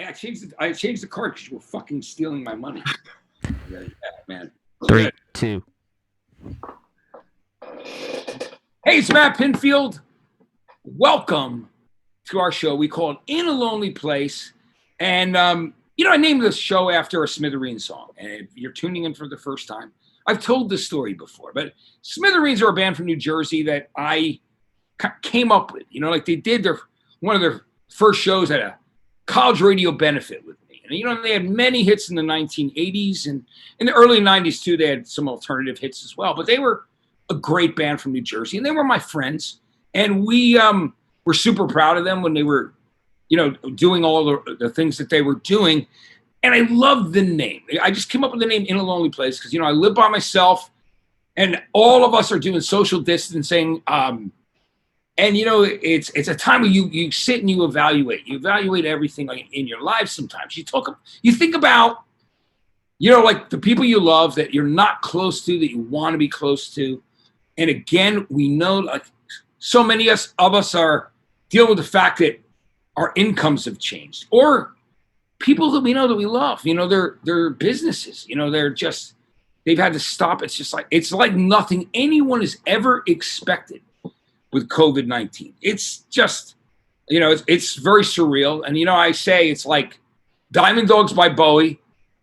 I changed the card because you were fucking stealing my money. Yeah, man. 3, 2. Hey, it's Matt Pinfield. Welcome to our show. We call it In a Lonely Place. And, I named this show after a Smithereens song. And if you're tuning in for the first time, I've told this story before. But Smithereens are a band from New Jersey that I came up with. They did one of their first shows at a college radio benefit with me. And, they had many hits in the 1980s. And in the early 90s, too, they had some alternative hits as well. But they were a great band from New Jersey. And they were my friends. And we were super proud of them when they were, doing all the things that they were doing. And I loved the name. I just came up with the name In a Lonely Place because, I live by myself. And all of us are doing social distancing. And, it's a time where you sit and you evaluate. You evaluate everything in your life sometimes. You think about, like the people you love that you're not close to, that you want to be close to. And again, we know like so many of us are dealing with the fact that our incomes have changed. Or people that we know that we love, their businesses, they've had to stop. It's like nothing anyone has ever expected with COVID-19. It's just, it's very surreal. And, I say it's like Diamond Dogs by Bowie,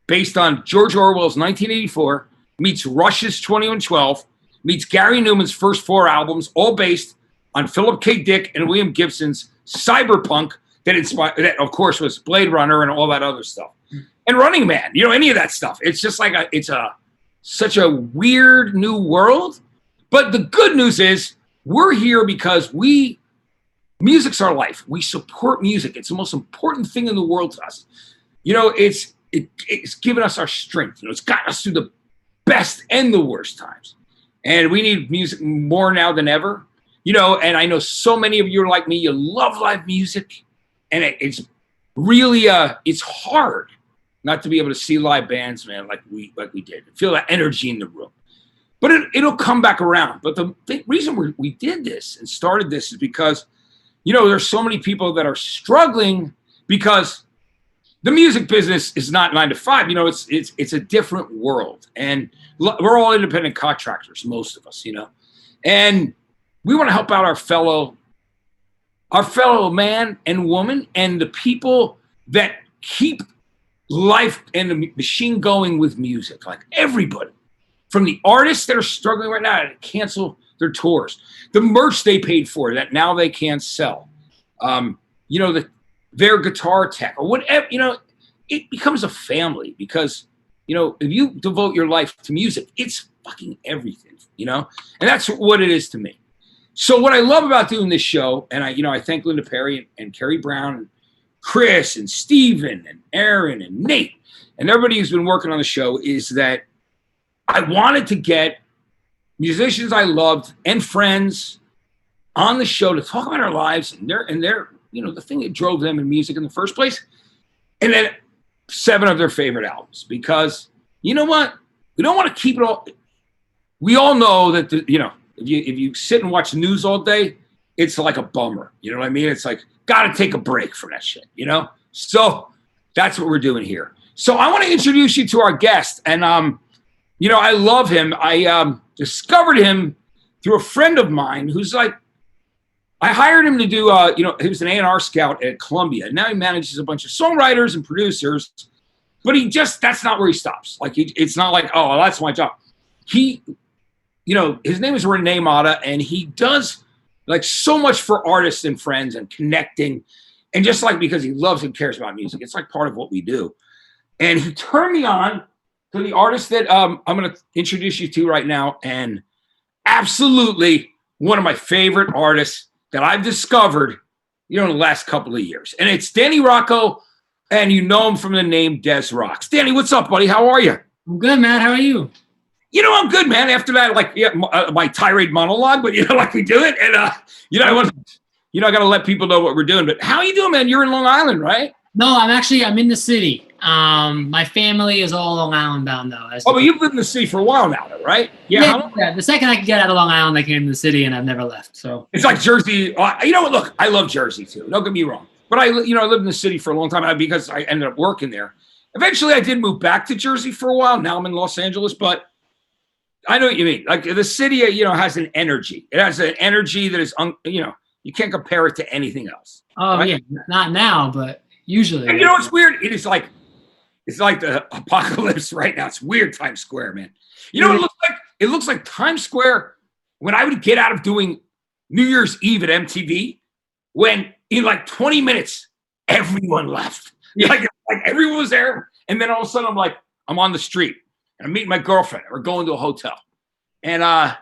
based on George Orwell's 1984, meets Rush's 2112, meets Gary Newman's first 4 albums, all based on Philip K. Dick and William Gibson's Cyberpunk that of course was Blade Runner and all that other stuff. And Running Man, any of that stuff. It's just like such a weird new world. But the good news is we're here because music's our life. We support music. It's the most important thing in the world to us. It's given us our strength. It's gotten us through best and the worst times. And we need music more now than ever. You know, and I know so many of you are like me. You love live music. And it's really, it's hard not to be able to see live bands, man, like we did. Feel that energy in the room. But it'll come back around. But the reason we did this and started this is because, you know, there's so many people that are struggling because the music business is not 9 to 5. You know, it's a different world. And we're all independent contractors, most of us, you know. And we want to help out our fellow man and woman and the people that keep life and the machine going with music, like everybody. From the artists that are struggling right now to cancel their tours, the merch they paid for that now they can't sell, you know, their guitar tech or whatever, you know, it becomes a family because, you know, if you devote your life to music, it's fucking everything, you know, and that's what it is to me. So what I love about doing this show, and I thank Linda Perry and Kerry Brown, and Chris and Steven and Aaron and Nate and everybody who's been working on the show, is that I wanted to get musicians I loved and friends on the show to talk about our lives and their you know, the thing that drove them in music in the first place, and then 7 of their favorite albums. Because you know what, we don't want to keep it all. We all know that you know, if you sit and watch the news all day, it's like a bummer. You know what I mean? It's like, got to take a break from that shit, you know? So that's what we're doing here. So I want to introduce you to our guest. And, you know, I love him. I discovered him through a friend of mine who's like, I hired him to do, you know, he was an A&R scout at Columbia. And now he manages a bunch of songwriters and producers. But that's not where he stops. Like, it's not like, oh, well, that's my job. You know, his name is Renee Mata, and he does like so much for artists and friends and connecting. And just like, because he loves and cares about music, it's like part of what we do. And he turned me on to the artist that I'm going to introduce you to right now. And absolutely one of my favorite artists that I've discovered, you know, in the last couple of years. And it's Danny Rocco, and you know him from the name Des Rocs. Danny, what's up, buddy? How are you? I'm good, Matt. How are you? You know, I'm good, man. After that, like, yeah, my tirade monologue, but you know, like we do it. And, you know, I got to let people know what we're doing. But how are you doing, man? You're in Long Island, right? No, I'm in the city. My family is all Long Island bound, though. But you've lived in the city for a while now, though, right? Yeah. The second I could get out of Long Island, I came to the city, and I've never left. So it's like Jersey. You know what? Look, I love Jersey too. Don't get me wrong. But I lived in the city for a long time because I ended up working there. Eventually, I did move back to Jersey for a while. Now I'm in Los Angeles, but I know what you mean. Like the city, you know, has an energy. It has an energy that is, you know, you can't compare it to anything else. Oh, right? Yeah. Not now, but usually. And you know what's weird? It's like the apocalypse right now. It's weird, Times Square, man. You know what it looks like? It looks like Times Square when I would get out of doing New Year's Eve at MTV, when in like 20 minutes, everyone left. Yeah. Like everyone was there. And then all of a sudden I'm on the street. And I'm meeting my girlfriend. We're going to a hotel. And I'm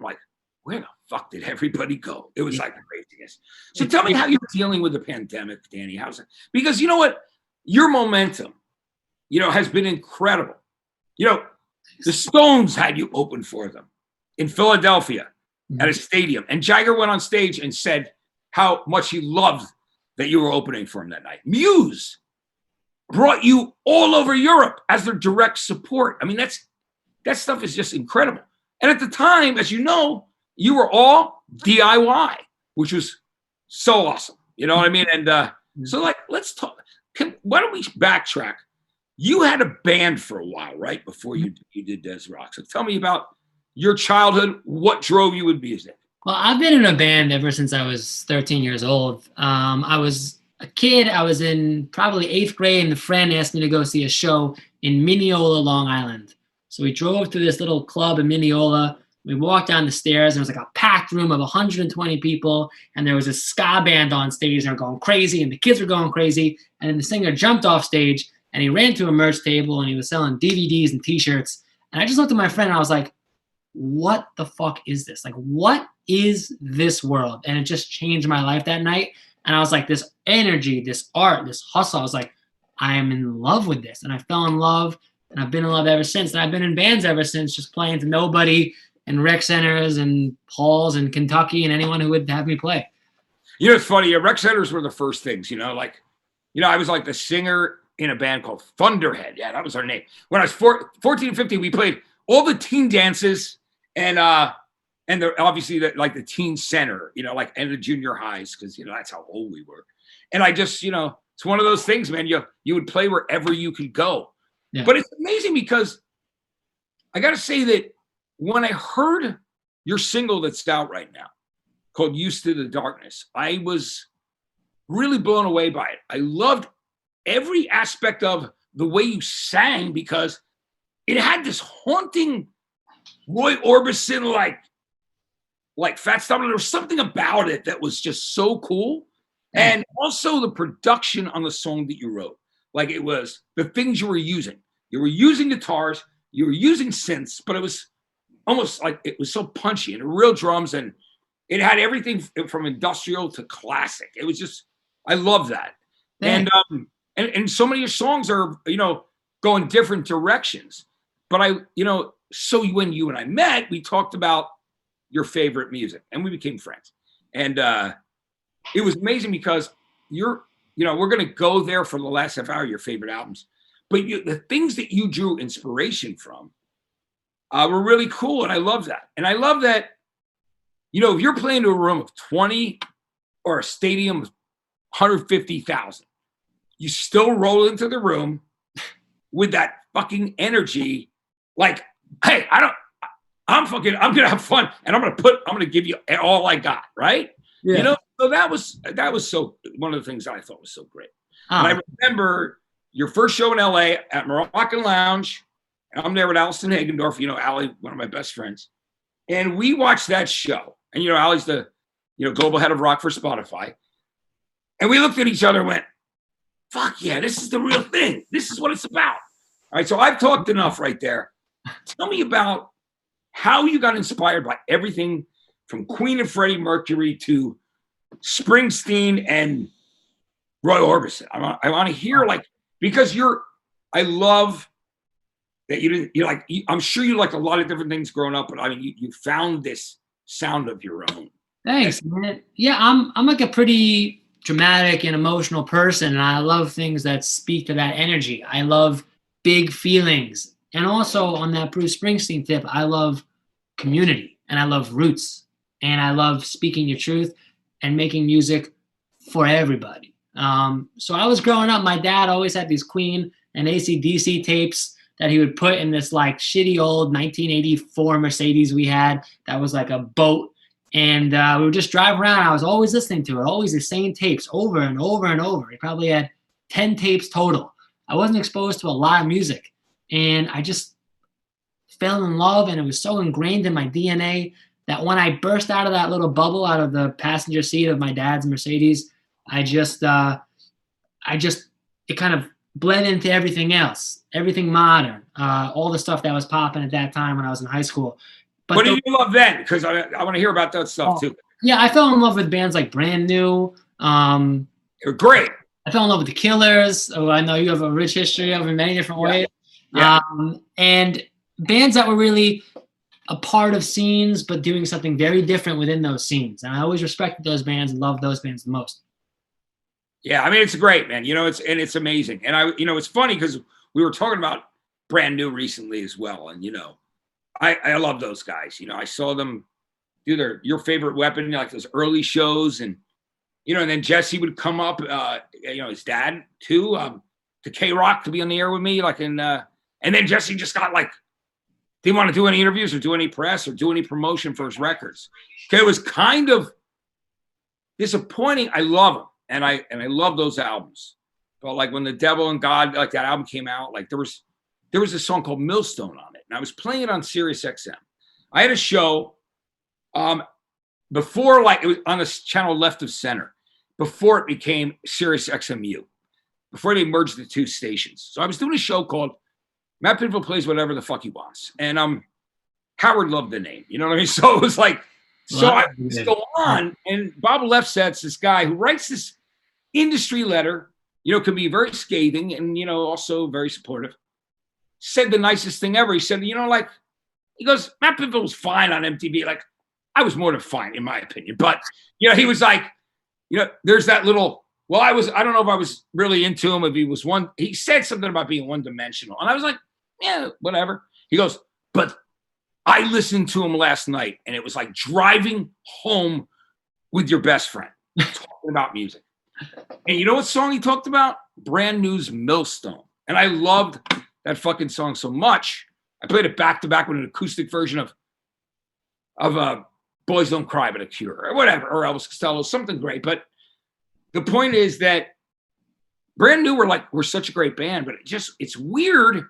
like, where the fuck did everybody go? It was like craziness. So tell me how you're dealing with the pandemic, Danny. How's it? Because you know what? Your momentum, you know, has been incredible. You know, the Stones had you open for them in Philadelphia at a stadium. And Jagger went on stage and said how much he loved that you were opening for him that night. Muse brought you all over Europe as their direct support. I mean, that stuff is just incredible. And at the time, as you know, you were all DIY, which was so awesome. You know what I mean? And so, like, let's talk. Why don't we backtrack? You had a band for a while, right? Before you did Des Rocs. So tell me about your childhood. What drove you with music? Well, I've been in a band ever since I was 13 years old. I was a kid. I was in probably 8th grade, and a friend asked me to go see a show in Mineola, Long Island. So we drove to this little club in Mineola. We walked down the stairs. There was like a packed room of 120 people, and there was a ska band on stage. And they're going crazy, and the kids were going crazy. And then the singer jumped off stage, and he ran to a merch table, and he was selling DVDs and T-shirts. And I just looked at my friend, and I was like, what the fuck is this? Like, what is this world? And it just changed my life that night. And I was like, this energy, this art, this hustle. I was like, I am in love with this. And I fell in love And I've been in love ever since. And I've been in bands ever since, just playing to nobody and rec centers and halls in Kentucky and anyone who would have me play. You know, it's funny. Rec centers were the first things, I was like the singer in a band called Thunderhead. Yeah, that was our name. When I was 14 and 15, we played all the teen dances and obviously the teen center, and the junior highs, because, that's how old we were. And I just, it's one of those things, man. You would play wherever you could go. Yeah. But it's amazing because I got to say that when I heard your single that's out right now called Used to the Darkness, I was really blown away by it. I loved every aspect of the way you sang because it had this haunting Roy Orbison like Fat Stomach. There was something about it that was just so cool. And also the production on the song that you wrote. Like it was the things you were using. You were using guitars, you were using synths, but it was almost like it was so punchy and real drums, and it had everything from industrial to classic. It was just, I love that. And so many of your songs are, going different directions. But so when you and I met, we talked about your favorite music and we became friends. And it was amazing because we're going to go there for the last half hour, your favorite albums. But the things that you drew inspiration from were really cool. And I love that. And I love that, if you're playing to a room of 20 or a stadium of 150,000, you still roll into the room with that fucking energy. Like, hey, I'm going to have fun and I'm going to give you all I got. Right. Yeah. So that was so one of the things that I thought was so great. And I remember your first show in LA at Moroccan Lounge. And I'm there with Allison Hagendorf, Allie, one of my best friends. And we watched that show. And, Allie's the, global head of rock for Spotify. And we looked at each other and went, fuck yeah, this is the real thing. This is what it's about. All right, so I've talked enough right there. Tell me about how you got inspired by everything from Queen and Freddie Mercury to Springsteen and Roy Orbison. I want to hear, because I love that I'm sure you liked a lot of different things growing up, but you found this sound of your own. Thanks, man. Yeah, I'm like a pretty dramatic and emotional person, and I love things that speak to that energy. I love big feelings. And also on that Bruce Springsteen tip, I love community and I love roots and I love speaking your truth and making music for everybody. So I was growing up, my dad always had these Queen and AC/DC tapes that he would put in this shitty old 1984 Mercedes we had that was like a boat. And we would just drive around. I was always listening to it, always the same tapes over and over and over. He probably had 10 tapes total. I wasn't exposed to a lot of music. And I just fell in love, and it was so ingrained in my DNA that when I burst out of that little bubble out of the passenger seat of my dad's Mercedes, it kind of bled into everything else, everything modern, all the stuff that was popping at that time when I was in high school. But what did you love then? Because I want to hear about that stuff too. Yeah, I fell in love with bands like Brand New. They're great. I fell in love with the Killers. Oh, I know you have a rich history of in many different ways. Yeah. And bands that were really a part of scenes, but doing something very different within those scenes. And I always respected those bands and loved those bands the most. Yeah, it's great, man. It's amazing. And it's funny because we were talking about Brand New recently as well. And, I love those guys. I saw them do Your Favorite Weapon, like those early shows. And, and then Jesse would come up, his dad too, to K-Rock to be on the air with me. And then Jesse just got didn't want to do any interviews or do any press or do any promotion for his records. Okay, it was kind of disappointing. I love them. And I love those albums. But when The Devil and God, that album came out, there was a song called Millstone on it. And I was playing it on Sirius XM. I had a show before, it was on this channel left of center, before it became Sirius XMU, before they merged the two stations. So I was doing a show called Matt Pinfield Plays Whatever the Fuck He Wants. And Howard loved the name. You know what I mean? So it was I just go on. And Bob Lefsetz, this guy who writes this industry letter, can be very scathing and, also very supportive. said the nicest thing ever. He said, like, he goes, Matt Pinfield was fine on MTV. Like, I was more than fine, in my opinion. But, he was like, there's that little, I don't know if I was really into him, if he said something about being one-dimensional. And I was like, yeah, whatever. He goes, but I listened to him last night, and it was like driving home with your best friend, talking about music. And you know what song he talked about? Brand New's Millstone. And I loved that fucking song so much. I played it back to back with an acoustic version of Boys Don't Cry by The Cure or whatever, or Elvis Costello, something great. But the point is that Brand New were such a great band, but it's weird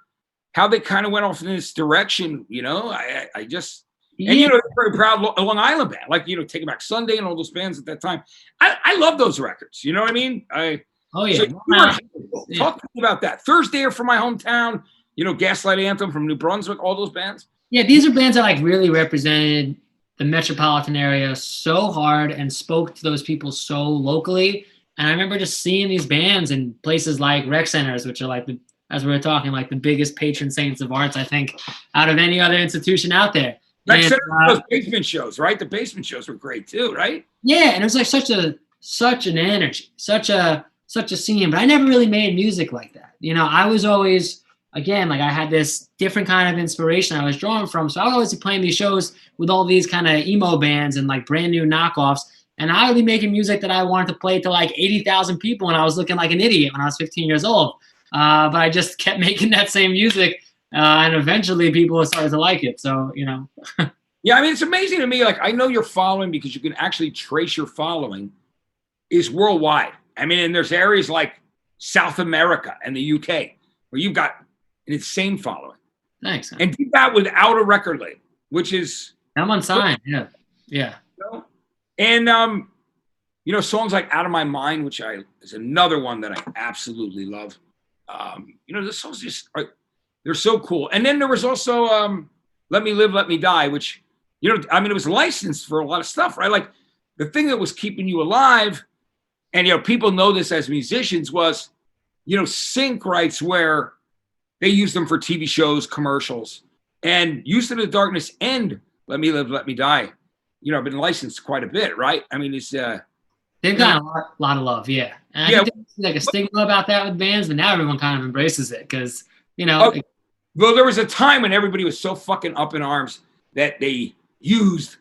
how they kind of went off in this direction. I just, and they're very proud Long Island band, like Taking Back Sunday and all those bands at that time. I love those records. You know what I mean? Oh yeah. So talk to me about that. Thursday from my hometown. Gaslight Anthem from New Brunswick. All those bands. Yeah, these are bands that like really represented the metropolitan area so hard and spoke to those people so locally. And I remember just seeing these bands in places like rec centers, which are like, as we were talking, like the biggest patron saints of arts, I think, out of any other institution out there. Rec centers, those basement shows, right? The basement shows were great too, right? Yeah, and it was like such an energy, such a scene. But I never really made music like that. I was always, again, like I had this different kind of inspiration I was drawing from. So I would always be playing these shows with all these kind of emo bands and like brand new knockoffs. And I would be making music that I wanted to play to like 80,000 people. And I was looking like an idiot when I was 15 years old. But I just kept making that same music. And eventually people started to like it. So, Yeah, I mean, it's amazing to me. Like, I know you're following because you can actually trace your following is worldwide. I mean, and there's areas like South America and the UK where you've got an insane following. Thanks. Man. And do that without a record label, which is... I'm on sign, yeah. Yeah. And, songs like Out of My Mind, which is another one that I absolutely love. The songs just they're so cool. And then there was also Let Me Live, Let Me Die, which, it was licensed for a lot of stuff, right? Like the thing that was keeping you alive, and, people know this as musicians, was, sync rights where they used them for TV shows, commercials, and Used to the Darkness and Let Me Live, Let Me Die, have been licensed quite a bit, right? I mean, it's... They've got a lot of love, yeah. And I think there's like a stigma about that with bands, but now everyone kind of embraces it because, Well, there was a time when everybody was so fucking up in arms that they used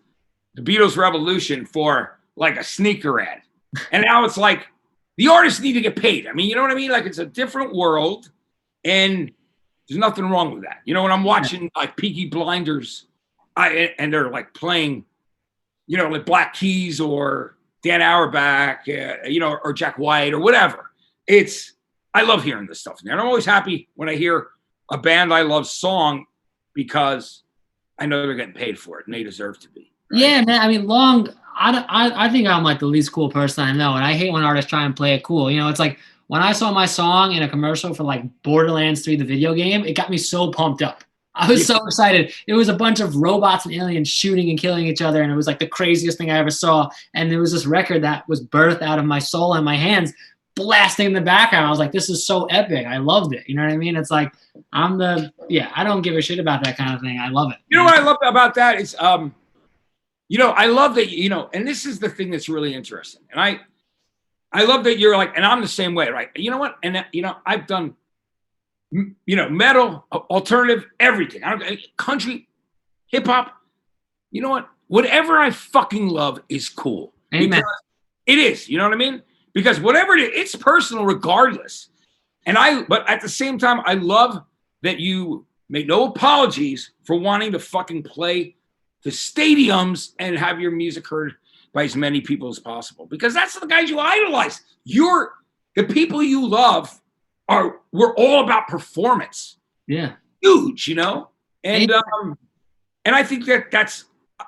the Beatles Revolution for like a sneaker ad. And now it's like the artists need to get paid. I mean, you know what I mean? Like it's a different world and there's nothing wrong with that. When I'm watching like Peaky Blinders and they're like playing, like Black Keys or Dan Auerbach, or Jack White or whatever. I love hearing this stuff. And I'm always happy when I hear a band I love song because I know they're getting paid for it and they deserve to be. Right? Yeah, man. I mean, I think I'm like the least cool person I know. And I hate when artists try and play it cool. It's like when I saw my song in a commercial for like Borderlands 3, the video game, it got me so pumped up. I was so excited. It was a bunch of robots and aliens shooting and killing each other. And it was like the craziest thing I ever saw. And there was this record that was birthed out of my soul and my hands blasting in the background. I was like, this is so epic. I loved it. You know what I mean? It's like, I don't give a shit about that kind of thing. I love it. You know what I love about that is, I love that, and this is the thing that's really interesting. And I love that you're like, and I'm the same way, right? You know what? And, I've done, metal, alternative, everything. Country, hip hop. You know what? Whatever I fucking love is cool. Amen. It is. You know what I mean? Because whatever it is, it's personal regardless. But at the same time, I love that you make no apologies for wanting to fucking play the stadiums and have your music heard by as many people as possible. Because that's the guys you idolize. The people you love we're all about performance. Yeah. Huge, And I think that's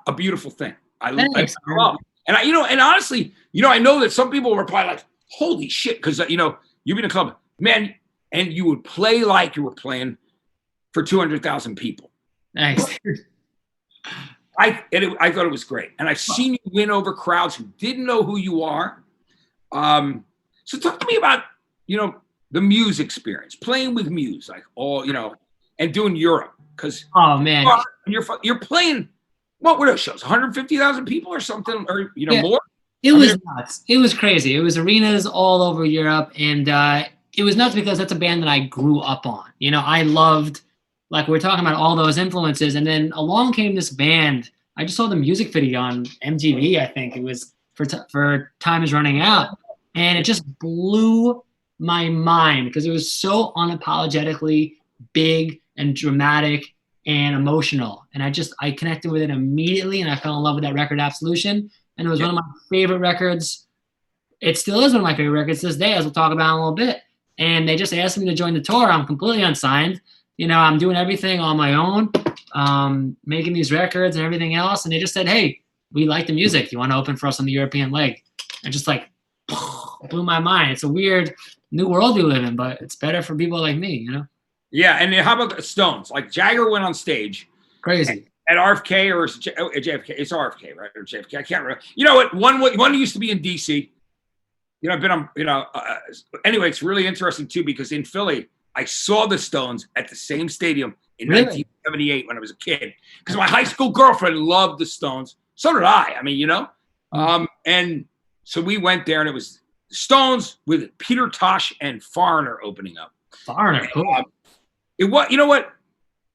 a beautiful thing. I love. And and honestly, I know that some people were probably like, holy shit, because you've been a club, man, and you would play like you were playing for 200,000 people. Nice. I thought it was great. And I've seen you win over crowds who didn't know who you are. So talk to me about, the Muse experience, playing with Muse, like all, and doing Europe because Oh man, you're playing. What were those shows? 150,000 people or something, or more. It was nuts. It was crazy. It was arenas all over Europe, and it was nuts because that's a band that I grew up on. I loved, like we're talking about, all those influences, and then along came this band. I just saw the music video on MTV. I think it was for Time Is Running Out, and it just blew my mind because it was so unapologetically big and dramatic and emotional, and I connected with it immediately, and I fell in love with that record, Absolution. And it was one of my favorite records. It still is one of my favorite records to this day, as we'll talk about in a little bit. And they just asked me to join the tour. I'm completely unsigned. I'm doing everything on my own, making these records and everything else. And they just said, hey, we like the music. Do you want to open for us on the European leg? And just like blew my mind. It's a weird new world we live in, but it's better for people like me, Yeah, and how about the Stones? Like Jagger went on stage. Crazy. At RFK or JFK? It's RFK, right? Or JFK? I can't remember. You know what? One used to be in DC. I've been on. Anyway, it's really interesting too because in Philly, I saw the Stones at the same stadium in 1978 when I was a kid. Because my high school girlfriend loved the Stones. So did I. I mean, and so we went there, and it was Stones with Peter Tosh and Foreigner opening up. Foreigner, cool. You know what?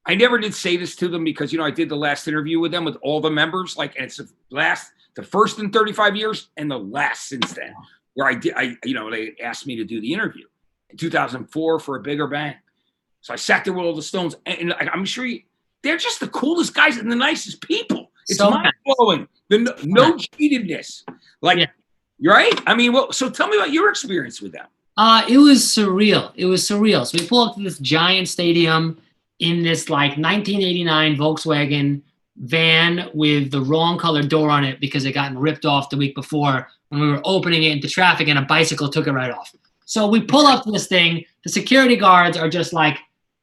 I never did say this to them because, I did the last interview with them with all the members, and it's the first in 35 years and the last since then, where they asked me to do the interview in 2004 for a bigger bang. So I sat there with all the Stones, and I'm sure they're just the coolest guys and the nicest people. It's so mind-blowing. No cheatedness. Right? I mean, so tell me about your experience with them. It was surreal. So we pull up to this giant stadium in this 1989 Volkswagen van with the wrong color door on it because it got ripped off the week before when we were opening it into traffic and a bicycle took it right off. So we pull up to this thing. The security guards are just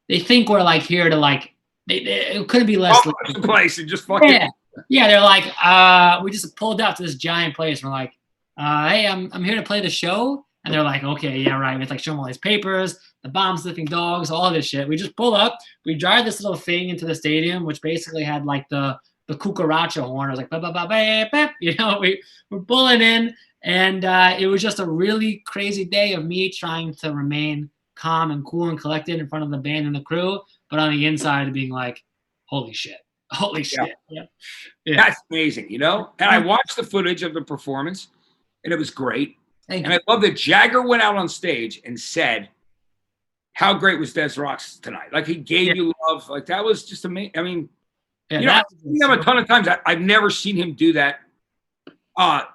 they think we're here to it couldn't be less. The place and just fucking. Yeah. They're we just pulled up to this giant place. We're like, hey, I'm here to play the show. And they're like, okay, yeah, right. We have to show them all these papers, the bomb-sniffing dogs, all this shit. We just pull up. We drive this little thing into the stadium, which basically had the cucaracha horn. It was ba ba ba ba ba. We're pulling in, and it was just a really crazy day of me trying to remain calm and cool and collected in front of the band and the crew, but on the inside being like, holy shit. Yeah. That's amazing, And I watched the footage of the performance, and it was great. And I love that Jagger went out on stage and said, how great was Des Rocs tonight? He gave you love. That was just amazing. I mean, I've seen him a ton of times. I've never seen him do that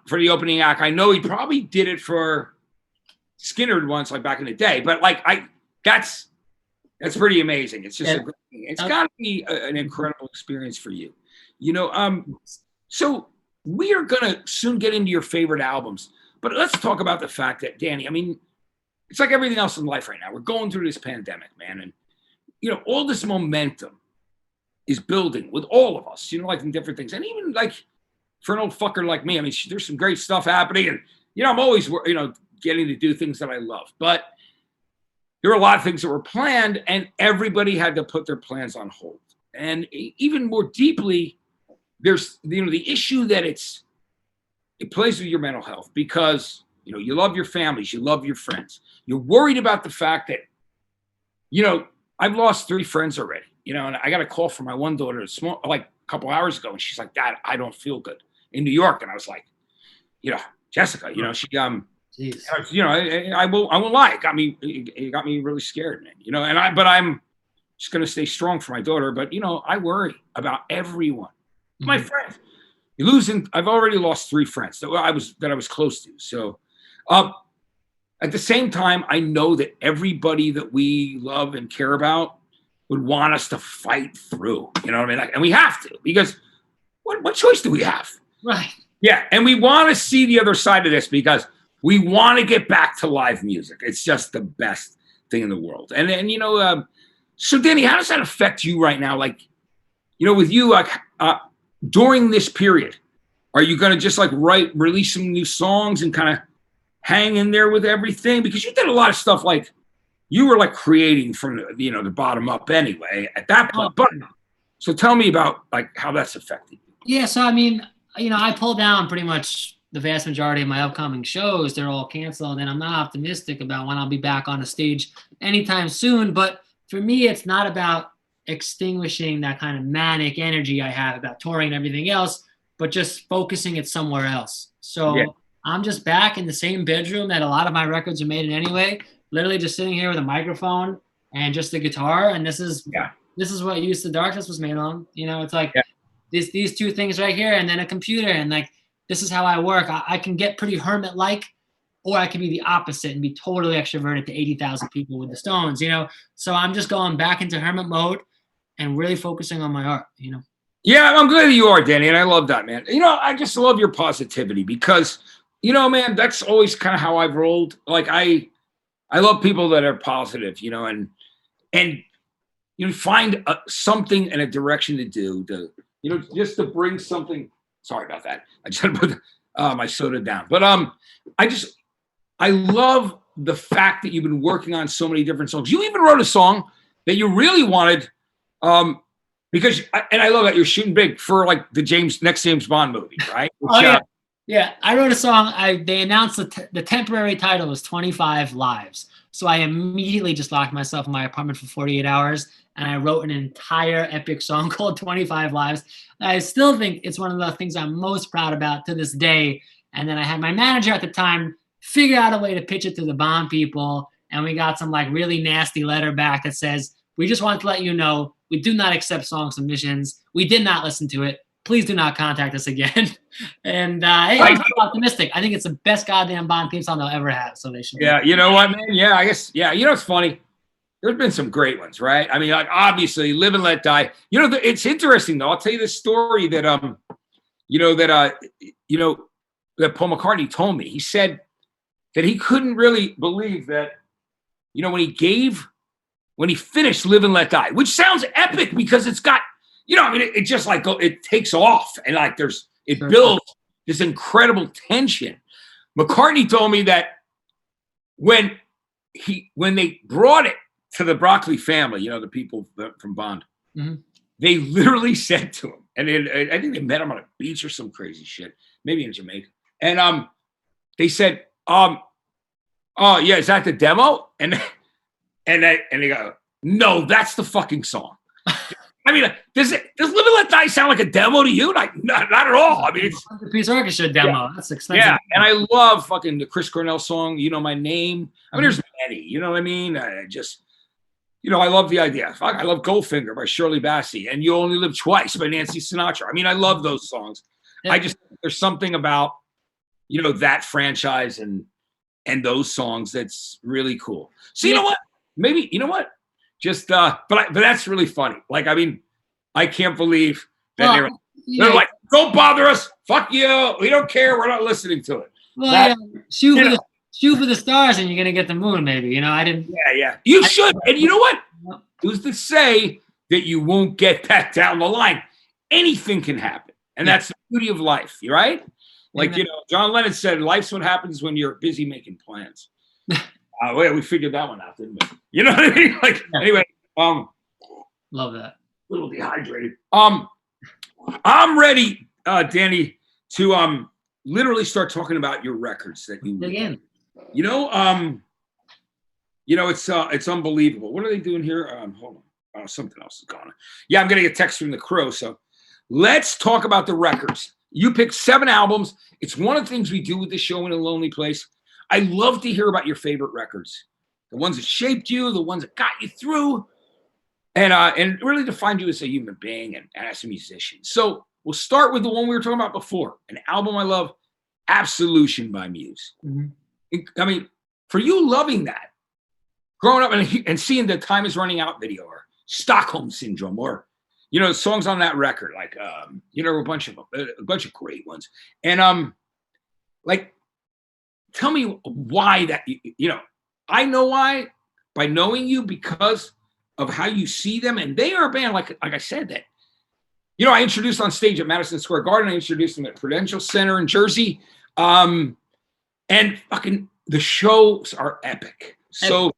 for the opening act. I know he probably did it for Skinner once, back in the day. But, that's pretty amazing. It's just it's got to be an incredible experience for you. So we are going to soon get into your favorite albums. But let's talk about the fact that, Danny, I mean, it's like everything else in life right now. We're going through this pandemic, man. And, all this momentum is building with all of us, in different things. And even, for an old fucker like me, I mean, there's some great stuff happening. And, I'm always, getting to do things that I love. But there were a lot of things that were planned, and everybody had to put their plans on hold. And even more deeply, there's, the issue that it plays with your mental health because, you love your families, you love your friends. You're worried about the fact that, I've lost 3 friends already, and I got a call from my one daughter a couple hours ago, and she's like, Dad, I don't feel good in New York. And I was like, Jessica, she, I won't lie. It got me really scared, man, but I'm just going to stay strong for my daughter. But, I worry about everyone, my friends. I've already lost 3 friends that I was close to. So, at the same time, I know that everybody that we love and care about would want us to fight through. You know what I mean? And we have to, because what choice do we have? Right. Yeah, and we want to see the other side of this because we want to get back to live music. It's just the best thing in the world. And then so Danny, how does that affect you right now? With you, during this period, are you going to just release some new songs and kind of hang in there with everything? Because you did a lot of stuff you were like creating from the bottom up anyway at that point. But so tell me about like how that's affected you. Yeah, so I mean, I pulled down pretty much the vast majority of my upcoming shows. They're all canceled, and I'm not optimistic about when I'll be back on a stage anytime soon. But for me, it's not about extinguishing that kind of manic energy I have about touring and everything else, but just focusing it somewhere else. So I'm just back in the same bedroom that a lot of my records are made in anyway, literally just sitting here with a microphone and just the guitar. And this is what Use the Darkness was made on. It's like these two things right here, and then a computer, and like this is how I work. I can get pretty hermit-like, or I can be the opposite and be totally extroverted to 80,000 people with the Stones, So I'm just going back into hermit mode and really focusing on my art, Yeah, I'm glad that you are, Danny, and I love that, man. I just love your positivity because, man, that's always kind of how I've rolled. Like I love people that are positive, and find something and a direction to do, just to bring something. Sorry about that. I just had to put my soda down, but I love the fact that you've been working on so many different songs. You even wrote a song that you really wanted. Because I love that you're shooting big for like the next James Bond movie, right? Which, yeah. I wrote a song. They announced the temporary title was 25 Lives. So I immediately just locked myself in my apartment for 48 hours, and I wrote an entire epic song called 25 Lives. I still think it's one of the things I'm most proud about to this day. And then I had my manager at the time figure out a way to pitch it to the Bond people, and we got some like really nasty letter back that says, "We just want to let you know we do not accept song submissions. We did not listen to it. Please do not contact us again." And hey, I'm optimistic. I think it's the best goddamn Bond theme song they'll ever have. So they should. Yeah, you know what, man? Yeah, I guess. Yeah, it's funny. There's been some great ones, right? I mean, like obviously, Live and Let Die. It's interesting though. I'll tell you this story that that Paul McCartney told me. He said that he couldn't really believe that, when he finished Live and Let Die, which sounds epic because it's got, it just like it takes off and like it builds this incredible tension. McCartney told me that when they brought it to the Broccoli family, the people from Bond, they literally said to him, and I think they met him on a beach or some crazy shit, maybe in Jamaica, and they said, "Oh yeah, is that the demo?" And they go, "No, that's the fucking song." I mean, does Live and Let Die sound like a demo to you? Like, not at all. I mean, it's a piece orchestra demo. Yeah. That's expensive. Yeah, and I love fucking the Chris Cornell song, "You Know My Name." I mean, there's many. You know what I mean? I just, I love the idea. I love Goldfinger by Shirley Bassey, and "You Only Live Twice" by Nancy Sinatra. I mean, I love those songs. Yeah. There's something about, that franchise and those songs that's really cool. So you know what? Maybe, just, but that's really funny. Like, I mean, I can't believe that they're like, "Don't bother us. Fuck you. We don't care. We're not listening to it." Well, shoot for the stars and you're going to get the moon, maybe. I didn't. Yeah. You should. And you know what? Who's to say that you won't get that down the line? Anything can happen. And that's the beauty of life, right? Like, John Lennon said, life's what happens when you're busy making plans. We figured that one out, didn't we? You know what I mean? Like, anyway, love that. A little dehydrated. I'm ready, Danny, to literally start talking about your records that you again. It's unbelievable. What are they doing here? Hold on. Oh, something else is going on. Yeah, I'm getting a text from the Crow. So let's talk about the records. You picked 7 albums. It's one of the things we do with the show In a Lonely Place. I love to hear about your favorite records, the ones that shaped you, the ones that got you through, and really defined you as a human being and as a musician. So we'll start with the one we were talking about before, an album I love, Absolution by Muse. Mm-hmm. I mean, for you loving that, growing up and seeing the Time Is Running Out video or Stockholm Syndrome or, songs on that record, like, a bunch of great ones. And, tell me why that, I know why by knowing you because of how you see them. And they are a band, like I said, that, I introduced on stage at Madison Square Garden. I introduced them at Prudential Center in Jersey. And fucking the shows are epic. So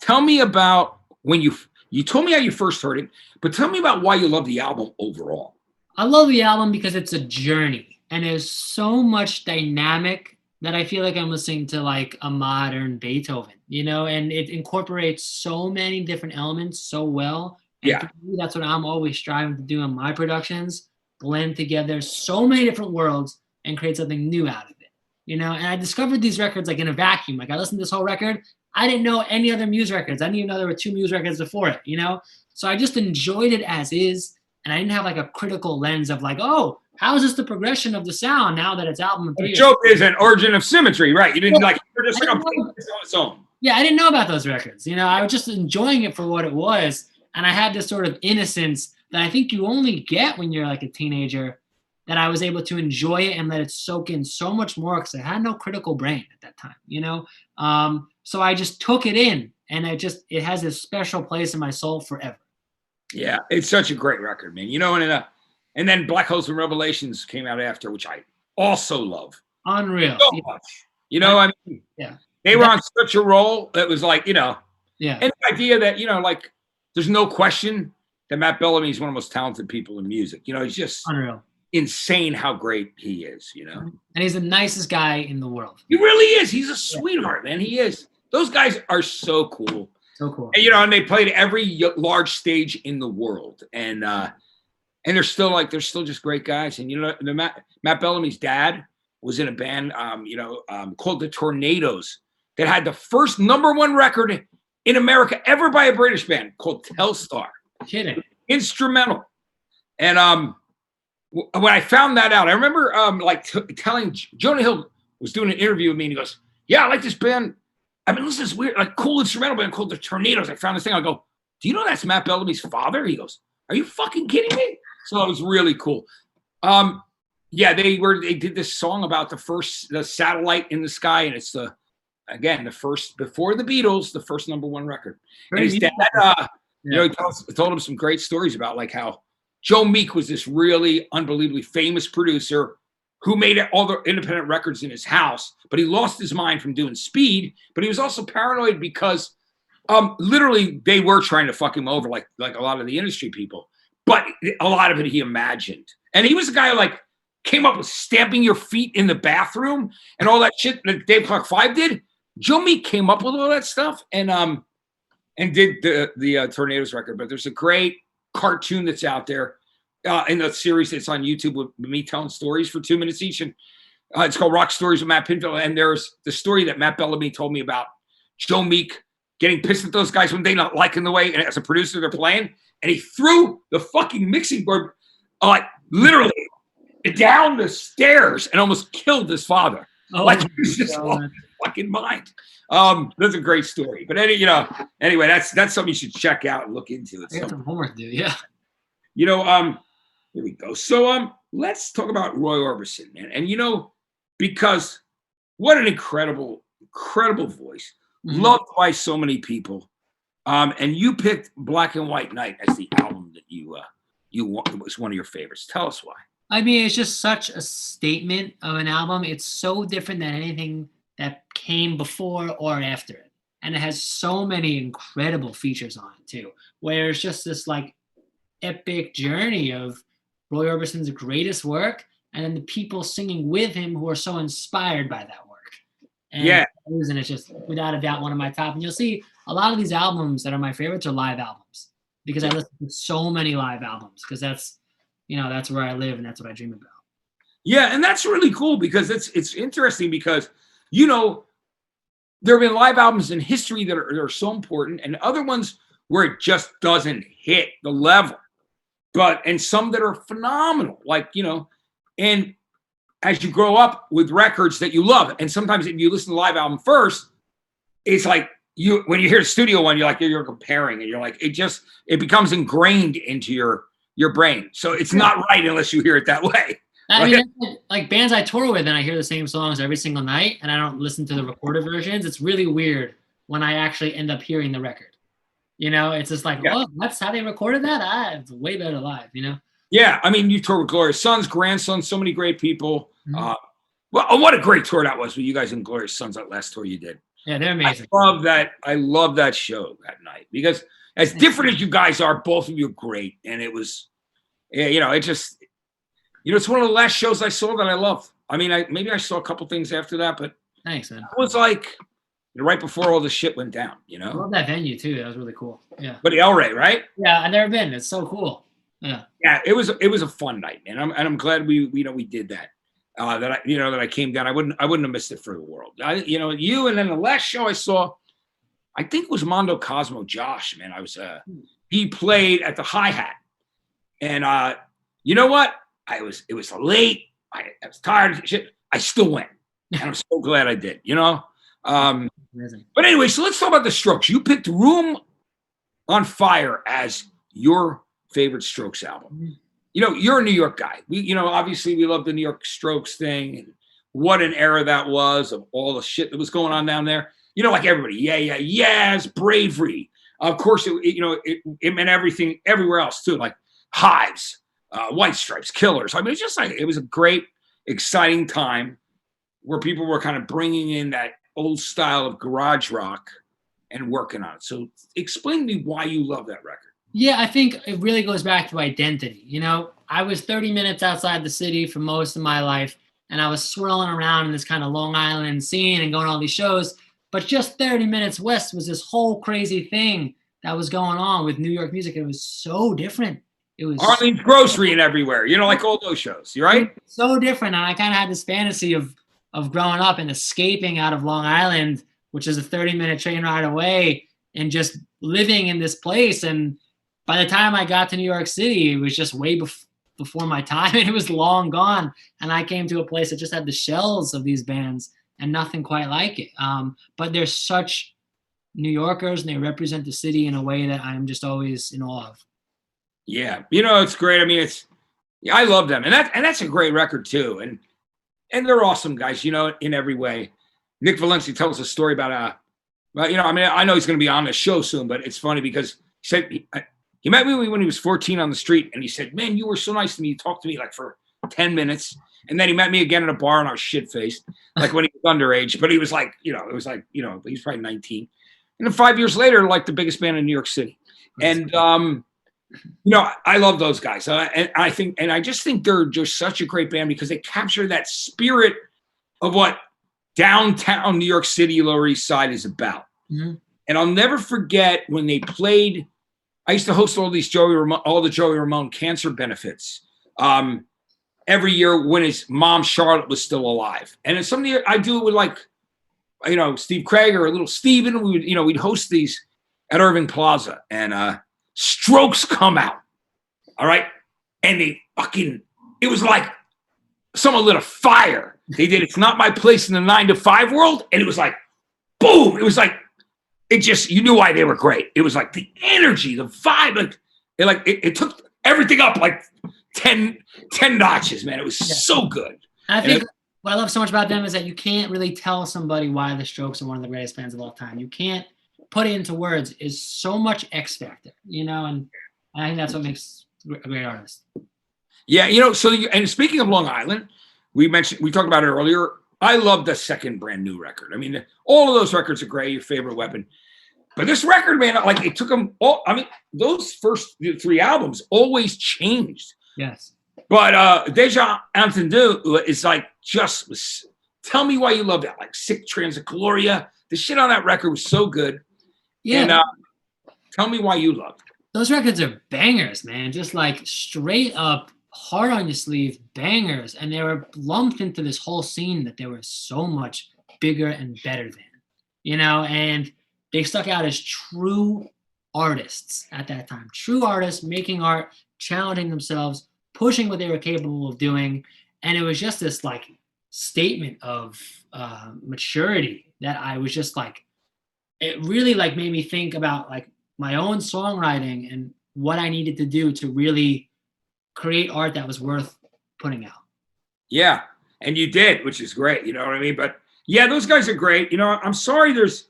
tell me about when you told me how you first heard it, but tell me about why you love the album overall. I love the album because it's a journey and there's so much dynamic that I feel like I'm listening to like a modern Beethoven, and it incorporates so many different elements so well. And Yeah. for me, that's what I'm always striving to do in my productions, blend together so many different worlds and create something new out of it, And I discovered these records like in a vacuum. Like I listened to this whole record. I didn't know any other Muse records. I didn't even know there were 2 Muse records before it, So I just enjoyed it as is. And I didn't have like a critical lens of like, oh, how is this the progression of the sound now that it's album 3? The joke is an origin of symmetry, right? You didn't you're just like, I'm playing this on its own. Yeah, I didn't know about those records. I was just enjoying it for what it was. And I had this sort of innocence that I think you only get when you're like a teenager, that I was able to enjoy it and let it soak in so much more because I had no critical brain at that time, So I just took it in, and it has a special place in my soul forever. Yeah, it's such a great record, man. And then Black Holes and Revelations came out after, which I also love. Unreal. So much. They were on such a roll that was like, and the idea that, like, there's no question that Matt Bellamy is one of the most talented people in music. He's just unreal. Insane how great he is, And he's the nicest guy in the world. He really is. He's a sweetheart, man. He is. Those guys are so cool. So cool. And, and they played every large stage in the world. And they're still just great guys. And, Matt Bellamy's dad was in a band, called the Tornadoes that had the first #1 record in America ever by a British band called Telstar. Kidding. Instrumental. And when I found that out, I remember telling Jonah Hill was doing an interview with me, and he goes, "Yeah, I like this band. I've been listening to this weird, like, cool instrumental band called the Tornadoes. I found this thing." I go, "Do you know that's Matt Bellamy's father?" He goes, "Are you fucking kidding me?" So it was really cool. They did this song about the satellite in the sky, and it's the first, before the Beatles, the first #1 record. And his dad, he told him some great stories about like how Joe Meek was this really unbelievably famous producer who made all the independent records in his house, but he lost his mind from doing speed. But he was also paranoid because literally they were trying to fuck him over, like a lot of the industry people. But a lot of it he imagined. And he was a guy who like came up with stamping your feet in the bathroom and all that shit that Dave Clark 5 did. Joe Meek came up with all that stuff and did the Tornadoes record. But there's a great cartoon that's out there in the series that's on YouTube with me telling stories for 2 minutes each. And it's called Rock Stories with Matt Pinfield. And there's the story that Matt Bellamy told me about Joe Meek getting pissed at those guys when they not liking the way, and as a producer, they're playing. And he threw the fucking mixing board, literally down the stairs and almost killed his father. He was just lost his fucking mind. That's a great story. But anyway, that's something you should check out and look into. I got some homework to do. Yeah. Here we go. So let's talk about Roy Orbison, man. And because what an incredible voice, loved by so many people. And you picked Black and White Night as the album that you was one of your favorites. Tell us why. I mean, it's just such a statement of an album. It's so different than anything that came before or after it. And it has so many incredible features on it too, where it's just this like epic journey of Roy Orbison's greatest work and then the people singing with him who are so inspired by that work. And and it's just without a doubt one of my top. And you'll see a lot of these albums that are my favorites are live albums because I listen to so many live albums because that's where I live and that's what I dream about. Yeah, and that's really cool because it's interesting because there have been live albums in history that are so important and other ones where it just doesn't hit the level. And some that are phenomenal, and as you grow up with records that you love, and sometimes if you listen to the live album first, it's like when you hear the studio one, you're comparing and you're like, it becomes ingrained into your brain. So it's not right unless you hear it that way. I mean, like bands I tour with and I hear the same songs every single night and I don't listen to the recorded versions. It's really weird when I actually end up hearing the record. It's just like, oh, that's how they recorded that? It's way better live, Yeah, I mean, you toured with Glorious Sons, Grandsons, so many great people. Mm-hmm. What a great tour that was with you guys in Glorious Sons, that last tour you did. Yeah, they're amazing. I love that show that night because as different as you guys are, both of you are great. And it was, yeah, it's one of the last shows I saw that I love. I mean, maybe I saw a couple things after that, but Thanks, man. it was like right before all the shit went down, I love that venue too. That was really cool. Yeah. But the El Rey, right? Yeah, I've never been. It's so cool. Yeah. Yeah, it was a fun night, man. I'm glad we did that. That I came down. I wouldn't have missed it for the world. You and then the last show I saw, I think was Mondo Cosmo Josh, man. He played at the hi-hat. And you know what? It was late. I was tired of shit. I still went. And I'm so glad I did, But anyway, so let's talk about the Strokes. You picked Room on Fire as your favorite Strokes album. You're a New York guy. Obviously we love the New York Strokes thing and what an era that was of all the shit that was going on down there. Like everybody, yes, bravery. Of course, it meant everything everywhere else too, like Hives, White Stripes, Killers. I mean, it's just like it was a great, exciting time where people were kind of bringing in that old style of garage rock and working on it. So explain to me why you love that record. Yeah, I think it really goes back to identity. I was 30 minutes outside the city for most of my life, and I was swirling around in this kind of Long Island scene and going to all these shows. But just 30 minutes west was this whole crazy thing that was going on with New York music. It was so different. It was Arlene's Grocery and everywhere, like all those shows, you right? So different. And I kind of had this fantasy of growing up and escaping out of Long Island, which is a 30-minute train ride away, and just living in this place. And by the time I got to New York City, it was just way before my time, and it was long gone. And I came to a place that just had the shells of these bands and nothing quite like it. But they're such New Yorkers, and they represent the city in a way that I'm just always in awe of. Yeah, it's great. I mean, I love them, and that's a great record too. And they're awesome guys, in every way. Nick Valencia tells a story about I know he's going to be on the show soon, but it's funny because he said he met me when he was 14 on the street, and he said, "Man, you were so nice to me. You talked to me like for 10 minutes." And then he met me again at a bar, and I was shit-faced, like when he was underage. But he was like, it was like, he's probably 19. And then 5 years later, like the biggest band in New York City. And I love those guys. And I just think they're just such a great band because they capture that spirit of what downtown New York City, Lower East Side is about. Mm-hmm. And I'll never forget when they played. I used to host all the Joey Ramone cancer benefits every year when his mom Charlotte was still alive. And it's something I do with Steve Craig or little Steven. We'd host these at Irving Plaza, and Strokes come out. All right. And it was like someone lit a fire. They did It's Not My Place in the 9 to 5 world. And it was like, boom. It was like, you knew why they were great. It was like the energy, the vibe, it took everything up like 10 notches, man. It was so good. I think what I love so much about them is that you can't really tell somebody why the Strokes are one of the greatest bands of all time. You can't put it into words. Is so much X factor, and I think that's what makes a great artist. Yeah, and speaking of Long Island, we talked about it earlier. I love the second Brand New record. I mean, all of those records are great. Your Favorite Weapon. But this record, man, like it took them all. I mean, those first 3 albums always changed. Yes. But Deja Entendu is like tell me why you love that. Like Sick Transit Gloria. The shit on that record was so good. Yeah. And tell me why you love it. Those records are bangers, man. Just like straight up, hard on your sleeve bangers. And they were lumped into this whole scene that they were so much bigger and better than, and they stuck out as true artists at that time. True artists making art, challenging themselves, pushing what they were capable of doing. And it was just this like statement of maturity that I was just like, it really like made me think about like my own songwriting and what I needed to do to really create art that was worth putting out. Yeah. And you did, which is great. You know what I mean? But yeah, those guys are great. I'm sorry there's,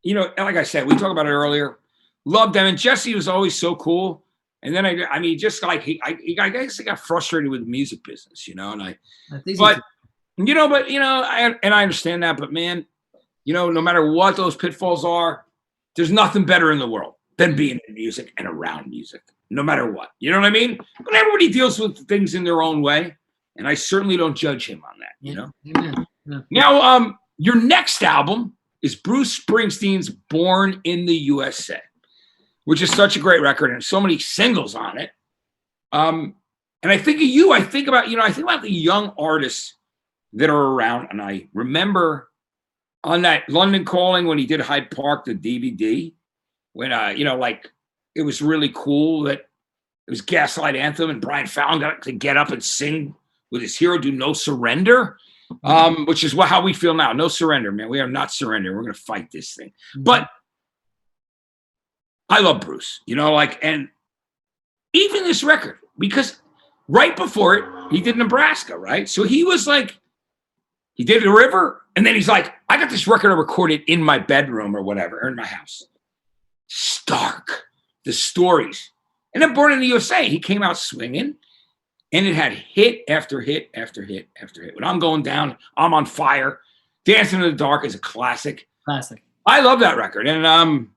like I said, we talked about it earlier. Loved them. And Jesse was always so cool. And then I just like, I guess he got frustrated with the music business, and I understand that, but man, no matter what those pitfalls are, there's nothing better in the world than being in music and around music, no matter what. You know what I mean? But everybody deals with things in their own way, and I certainly don't judge him on that, Yeah. Now, your next album is Bruce Springsteen's Born in the USA, which is such a great record and so many singles on it. And I think of you, I think about the young artists that are around. And I remember on that London Calling when he did Hyde Park, the DVD, when, it was really cool that it was Gaslight Anthem and Brian Fallon got to get up and sing with his hero, do No Surrender, which is how we feel now. No surrender, man. We are not surrendering. We're going to fight this thing. But I love Bruce, and even this record, because right before it, he did Nebraska, right? So he was like, he did The River, and then he's like, I got this record I recorded in my bedroom or whatever, or in my house. Stark, the stories. And then Born in the USA, he came out swinging, and it had hit after hit after hit after hit. When I'm Going Down, I'm on Fire. Dancing in the Dark is a classic. Classic. I love that record, and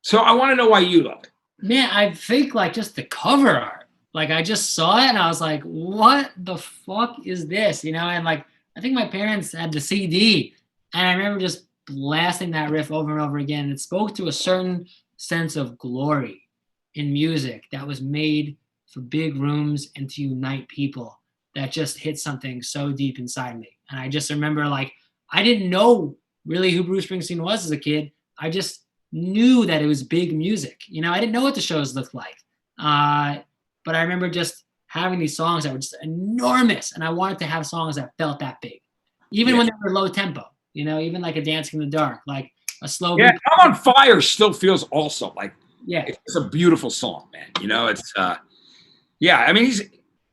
so I want to know why you love it. Man, I think just the cover art. I just saw it and I was like, what the fuck is this? And I think my parents had the CD and I remember just blasting that riff over and over again. It spoke to a certain sense of glory in music that was made for big rooms and to unite people that just hit something so deep inside me. And I just remember I didn't know really who Bruce Springsteen was as a kid. I just knew that it was big music. I didn't know what the shows looked like. But I remember just having these songs that were just enormous. And I wanted to have songs that felt that big. Even when they were low tempo, even like a Dancing in the Dark, like a slow beat. I'm on Fire still feels also it's a beautiful song, man. It's,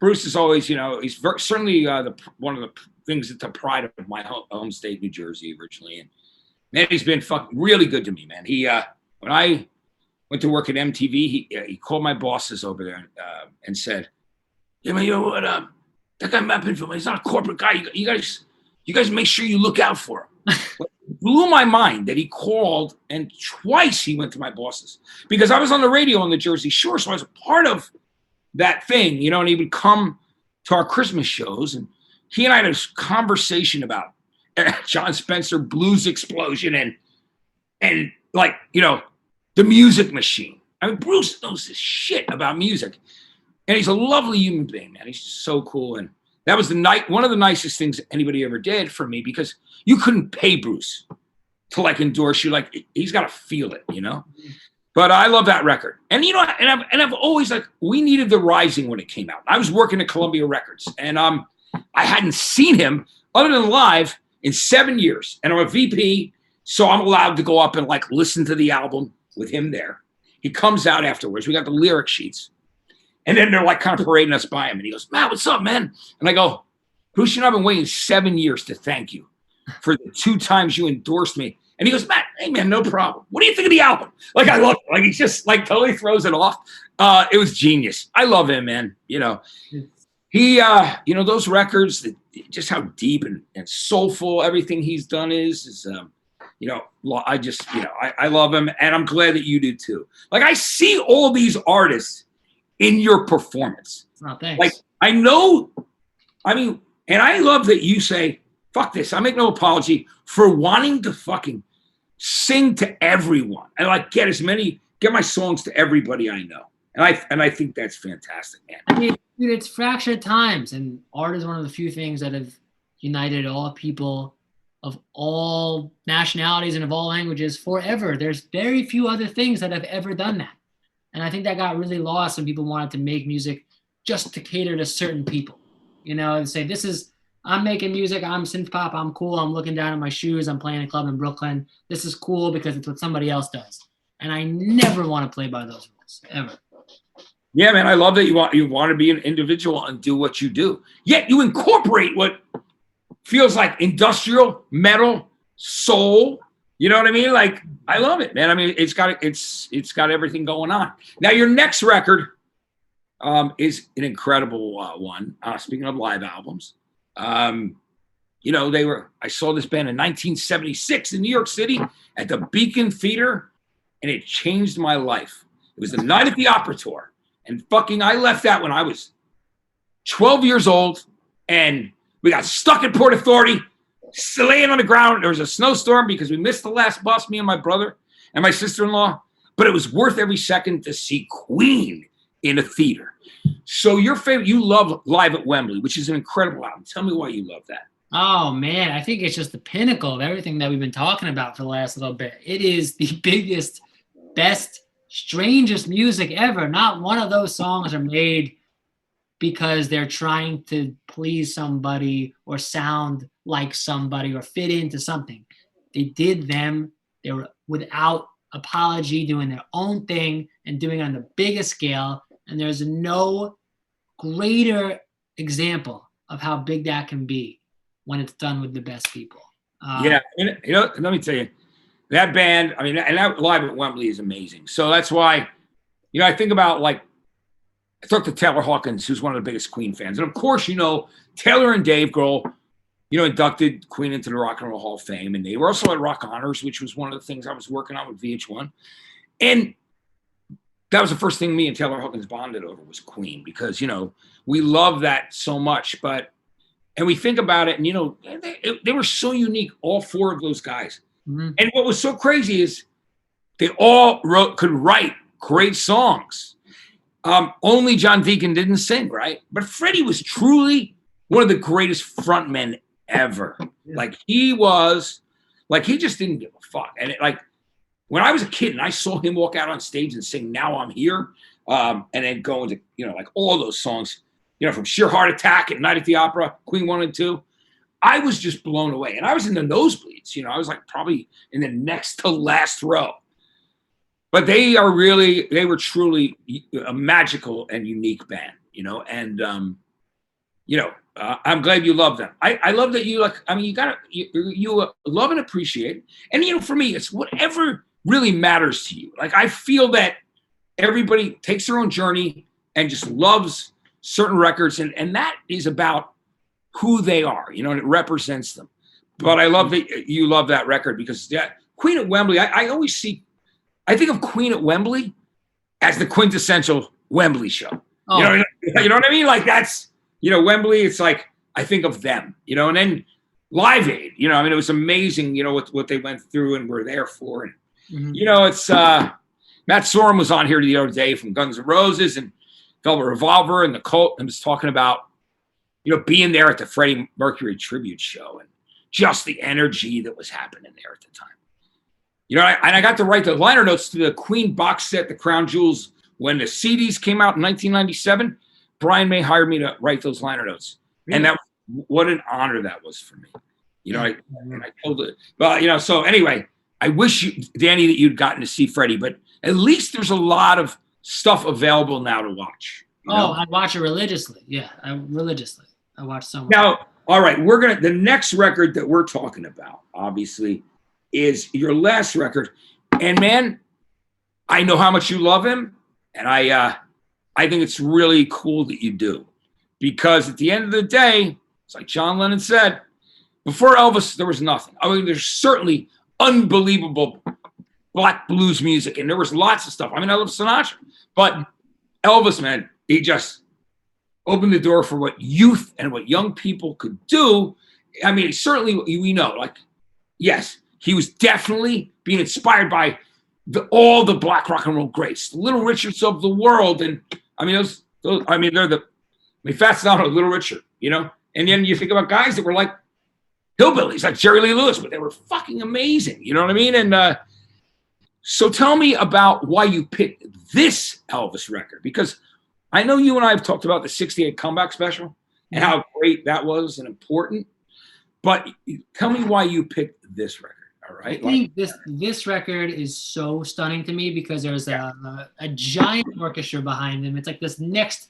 Bruce is always, he's certainly one of the things that's the pride of my home state, New Jersey, originally. And man, he's been really good to me, man. He, when I went to work at MTV, he called my bosses over there and said, "Yeah, man, what? That guy Matt Pinfield, he's not a corporate guy. You guys make sure you look out for him." It blew my mind that he called, and twice he went to my bosses because I was on the radio on the Jersey Shore, so I was a part of that thing, and he would come to our Christmas shows, and he and I had a conversation about John Spencer Blues Explosion and the Music Machine. I mean, Bruce knows this shit about music, and he's a lovely human being, man. He's so cool, and that was one of the nicest things anybody ever did for me because you couldn't pay Bruce to endorse you. He's got to feel it, But I love that record, and I've always we needed The Rising when it came out. I was working at Columbia Records, and I hadn't seen him other than live in 7 years, and I'm a VP, so I'm allowed to go up and listen to the album with him there. He comes out afterwards. We got the lyric sheets. And then they're kind of parading us by him. And he goes, "Matt, what's up, man?" And I go, "Bruce, I've been waiting 7 years to thank you for the 2 times you endorsed me." And he goes, "Matt, hey, man, no problem. What do you think of the album?" I love it. He just totally throws it off. It was genius. I love him, man. He, those records, just how deep and soulful everything he's done is I love him, and I'm glad that you do too. I see all these artists in your performance. Oh, thanks. I know, and I love that you say, "Fuck this, I make no apology for wanting to fucking sing to everyone and get my songs to everybody I know." And I think that's fantastic, man. I mean, dude, it's fractured times, and art is one of the few things that have united all people of all nationalities and of all languages forever. There's very few other things that have ever done that. And I think that got really lost when people wanted to make music just to cater to certain people, and say, I'm making music, I'm synth pop, I'm cool, I'm looking down at my shoes, I'm playing a club in Brooklyn. This is cool because it's what somebody else does. And I never want to play by those rules, ever. Yeah, man, I love that you want to be an individual and do what you do. Yet you incorporate what feels like industrial, metal, soul. You know what I mean? I love it, man. I mean, it's got everything going on. Now, your next record is an incredible one. Speaking of live albums, You know, I saw this band in 1976 in New York City at the Beacon Theater, and it changed my life. It was the Night at the Opera tour. And I left that when I was 12 years old, and we got stuck at Port Authority, laying on the ground. There was a snowstorm because we missed the last bus, me and my brother and my sister-in-law, but it was worth every second to see Queen in a theater. So you love Live at Wembley, which is an incredible album. Tell me why you love that. Oh man, I think it's just the pinnacle of everything that we've been talking about for the last little bit. It is the biggest, best, strangest music ever. Not one of those songs are made because they're trying to please somebody or sound like somebody or fit into something. They did them. They were without apology, doing their own thing and doing it on the biggest scale. And there's no greater example of how big that can be when it's done with the best people. Yeah, let me tell you, that band, and that Live at Wembley is amazing. So that's why, I think about, I talked to Taylor Hawkins, who's one of the biggest Queen fans. And of course, Taylor and Dave Grohl, inducted Queen into the Rock and Roll Hall of Fame. And they were also at Rock Honors, which was one of the things I was working on with VH1. And that was the first thing me and Taylor Hawkins bonded over was Queen, because, we love that so much. And we think about it, and, they were so unique, all four of those guys. Mm-hmm. And what was so crazy is they all could write great songs. Only John Deacon didn't sing, right? But Freddie was truly one of the greatest frontmen ever. Yeah. He just didn't give a fuck. And when I was a kid and I saw him walk out on stage and sing "Now I'm Here," and then go into, all those songs, from Sheer Heart Attack and Night at the Opera, Queen 1 and 2, I was just blown away. And I was in the nosebleeds, I was probably in the next to last row. But they were truly a magical and unique band, and, I'm glad you love them. I love that you you love and appreciate. And, for me, it's whatever really matters to you. I feel that everybody takes their own journey and just loves certain records. And that is about who they are, and it represents them. But I love that you love that record, because Queen at Wembley, I think of Queen at Wembley as the quintessential Wembley show. Oh. You know what I mean? That's, Wembley, it's I think of them, and then Live Aid, it was amazing, what they went through and were there for. And, it's, Matt Sorum was on here the other day from Guns N' Roses and Velvet Revolver and the Cult, and was talking about, being there at the Freddie Mercury tribute show and just the energy that was happening there at the time. I got to write the liner notes to the Queen box set, The Crown Jewels, when the CDs came out in 1997. Brian May hired me to write those liner notes. Really? And what an honor that was for me. I told it. But, so anyway, I wish, Danny, that you'd gotten to see Freddie, but at least there's a lot of stuff available now to watch. I watch it religiously. Yeah, religiously. I watch so much. Now, all right, the next record that we're talking about, obviously, is your last record. And man, I know how much you love him. And I think it's really cool that you do. Because at the end of the day, it's like John Lennon said, before Elvis, there was nothing. There's certainly unbelievable black blues music, and there was lots of stuff. I love Sinatra. But Elvis, man, he just opened the door for what youth and what young people could do. Certainly we know, yes, he was definitely being inspired by all the black rock and roll greats, the Little Richards of the world. And they're Fats Domino, Little Richard, and then you think about guys that were like hillbillies, like Jerry Lee Lewis, but they were fucking amazing. You know what I mean? And so tell me about why you picked this Elvis record, because I know you and I have talked about the 68 comeback special and how great that was and important, but tell me why you picked this record. All right. I think this record is so stunning to me because there's a giant orchestra behind them. It's like this next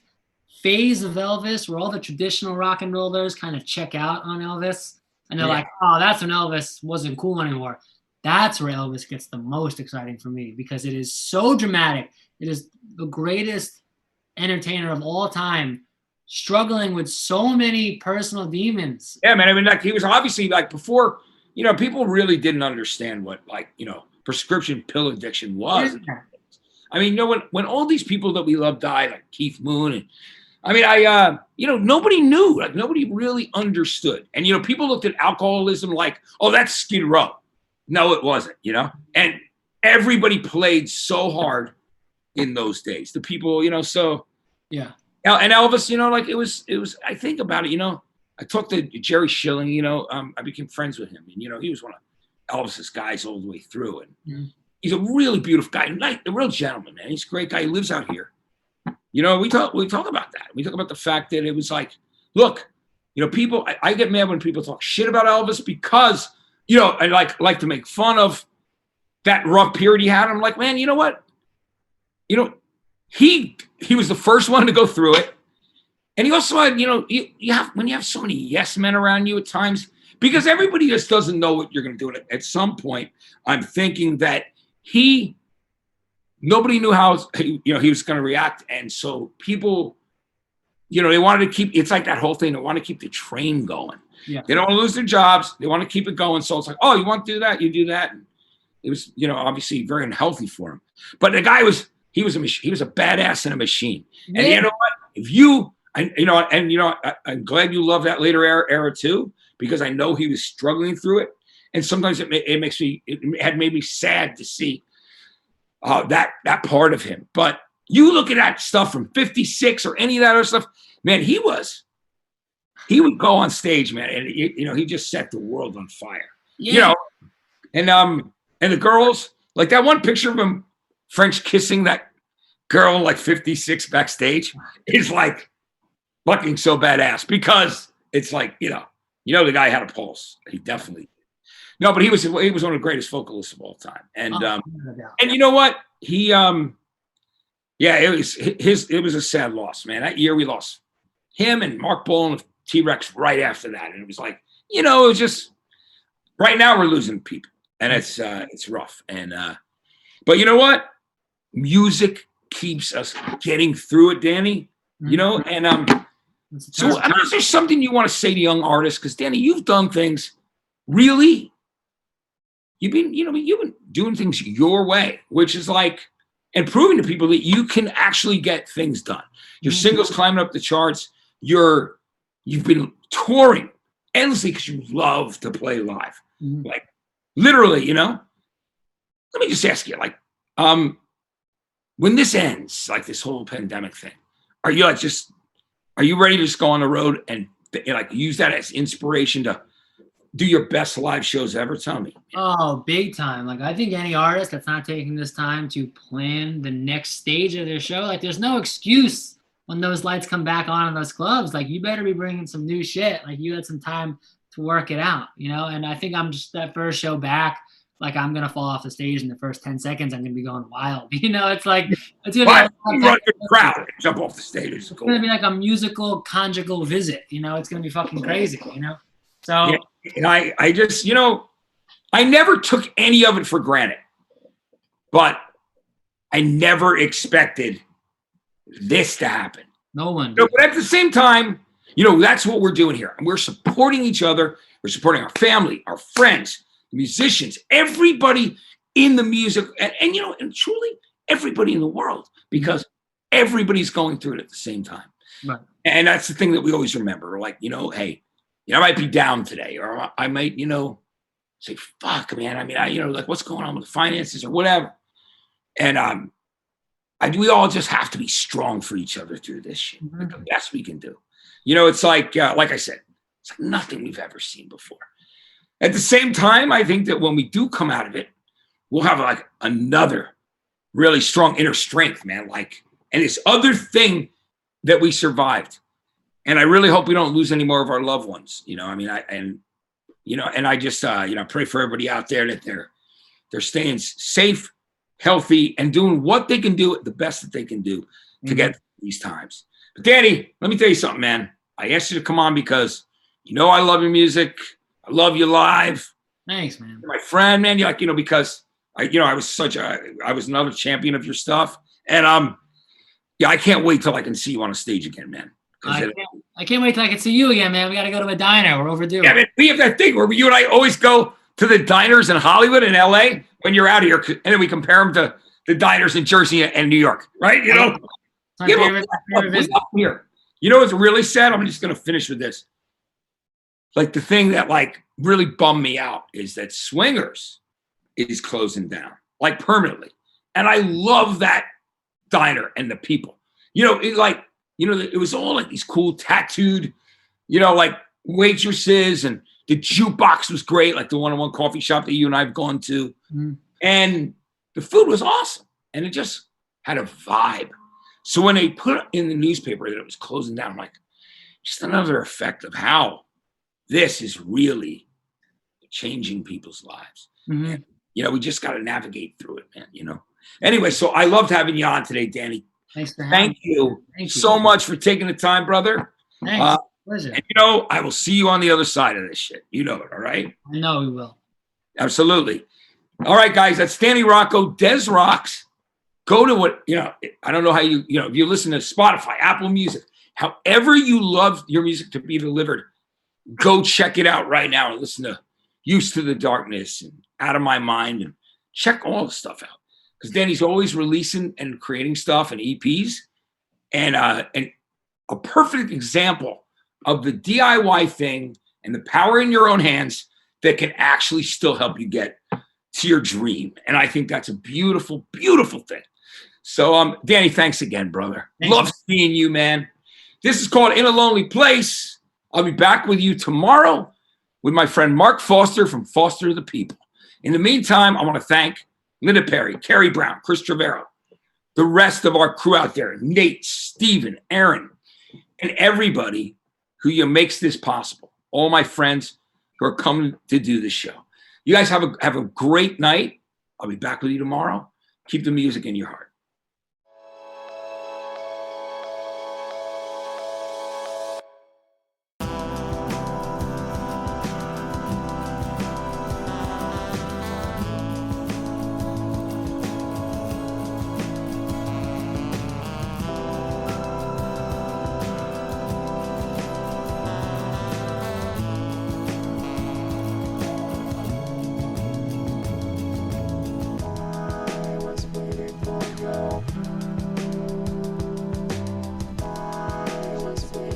phase of Elvis where all the traditional rock and rollers kind of check out on Elvis. And they're like, oh, that's when Elvis wasn't cool anymore. That's where Elvis gets the most exciting for me because it is so dramatic. It is the greatest entertainer of all time struggling with so many personal demons. Yeah, man. I mean, like he was obviously like before, people really didn't understand what prescription pill addiction was. Yeah. I mean, when all these people that we love died, like Keith Moon, and I mean, nobody knew, like nobody really understood. And, people looked at alcoholism like, oh, that's Skid Row. No, it wasn't, and everybody played so hard in those days. The people, so. Yeah. And Elvis, like it was, I think about it, I talked to Jerry Schilling, I became friends with him. And, he was one of Elvis's guys all the way through. And he's a really beautiful guy, a real gentleman, man. He's a great guy. He lives out here. We talk about that. We talk about the fact that it was like, look, people, I get mad when people talk shit about Elvis because, I like to make fun of that rough period he had. I'm like, man, you know what? He was the first one to go through it. And he also had, when you have so many yes men around you at times, because everybody just doesn't know what you're going to do. At some point, I'm thinking that nobody knew how, he was going to react. And so people, they wanted to keep, it's like that whole thing. They want to keep the train going. Yeah. They don't want to lose their jobs. They want to keep it going. So it's like, oh, you want to do that? You do that. And it was, obviously very unhealthy for him. But the guy he was a badass and a machine. Yeah. And you know what? If you, I'm glad you love that later era too, because I know he was struggling through it. And sometimes it had made me sad to see that part of him. But you look at that stuff from 56 or any of that other stuff, man, he would go on stage, man, and he just set the world on fire. Yeah. And the girls, like that one picture of him French kissing that girl like 56 backstage is like fucking so badass, because it's like, the guy had a pulse. He definitely. No, but he was one of the greatest vocalists of all time. And and you know what? He it was a sad loss, man. That year we lost him and Mark Bolan of T-Rex right after that. And it was like, it was just right now we're losing people, and it's rough. And but you know what? Music keeps us getting through it, Danny. And so is there something you want to say to young artists? Because Danny, you've done things really. You've been doing things your way, which is like, and proving to people that you can actually get things done. Your singles climbing up the charts. You've been touring endlessly because you love to play live. Like literally, let me just ask you, like, when this ends, like this whole pandemic thing, are you ready to just go on the road and like use that as inspiration to do your best live shows ever? Tell me. Oh, big time. Like I think any artist that's not taking this time to plan the next stage of their show, like there's no excuse when those lights come back on in those clubs. Like you better be bringing some new shit. Like you had some time to work it out, and I think I'm just that first show back. Like I'm gonna fall off the stage in the first 10 seconds. I'm gonna be going wild. It's like it's gonna be run the crowd and jump off the stage. It's gonna be like a musical conjugal visit. It's gonna be fucking crazy. So yeah. And I just I never took any of it for granted, but I never expected this to happen. No one. But at the same time, that's what we're doing here, and we're supporting each other. We're supporting our family, our friends, musicians, everybody in the music, and truly everybody in the world, because everybody's going through it at the same time. Right. And that's the thing that we always remember. Like, hey, I might be down today, or I might, say, fuck, man. I mean, like what's going on with the finances or whatever. And we all just have to be strong for each other through this shit. Like the best we can do. It's like I said, it's like nothing we've ever seen before. At the same time, I think that when we do come out of it, we'll have like another really strong inner strength, man. Like, and this other thing that we survived. And I really hope we don't lose any more of our loved ones. And I just, pray for everybody out there that they're staying safe, healthy, and doing what they can do, the best that they can do to get through these times. But Danny, let me tell you something, man. I asked you to come on because, I love your music. I love you live. Thanks, man. You're my friend, man. You're like, because I was another champion of your stuff. And I can't wait till I can see you on a stage again, man. I can't wait till I can see you again, man. We got to go to a diner. We're overdue. Yeah, man, we have that thing where you and I always go to the diners in Hollywood and LA when you're out here, and then we compare them to the diners in Jersey and New York, right? You know, here. You know what's really sad? I'm just going to finish with this. Like the thing that like really bummed me out is that Swingers is closing down like permanently, and I love that diner and the people. You know, it was all like these cool tattooed, like waitresses, and the jukebox was great, like the one-on-one coffee shop that you and I have gone to. Mm. And the food was awesome. And it just had a vibe. So when they put in the newspaper that it was closing down, I'm like, just another effect of how this is really changing people's lives. Mm-hmm. And, we just got to navigate through it, man, Anyway, so I loved having you on today, Danny. Thanks for having me. Thank you so much for taking the time, brother. Thanks. Pleasure. And I will see you on the other side of this shit. You know it, all right? I know we will. Absolutely. All right, guys, that's Danny Rocco, Des Rocs. Go to what, I don't know how if you listen to Spotify, Apple Music, however you love your music to be delivered, go check it out right now and listen to Used to the Darkness and Out of My Mind and check all the stuff out. Because Danny's always releasing and creating stuff and EPs. And a perfect example of the DIY thing and the power in your own hands that can actually still help you get to your dream. And I think that's a beautiful, beautiful thing. So, Danny, thanks again, brother. Love seeing you, man. This is called In a Lonely Place. I'll be back with you tomorrow with my friend Mark Foster from Foster the People. In the meantime, I want to thank Linda Perry, Carrie Brown, Chris Trevero, the rest of our crew out there, Nate, Steven, Aaron, and everybody who makes this possible. All my friends who are coming to do this show. You guys have a great night. I'll be back with you tomorrow. Keep the music in your heart.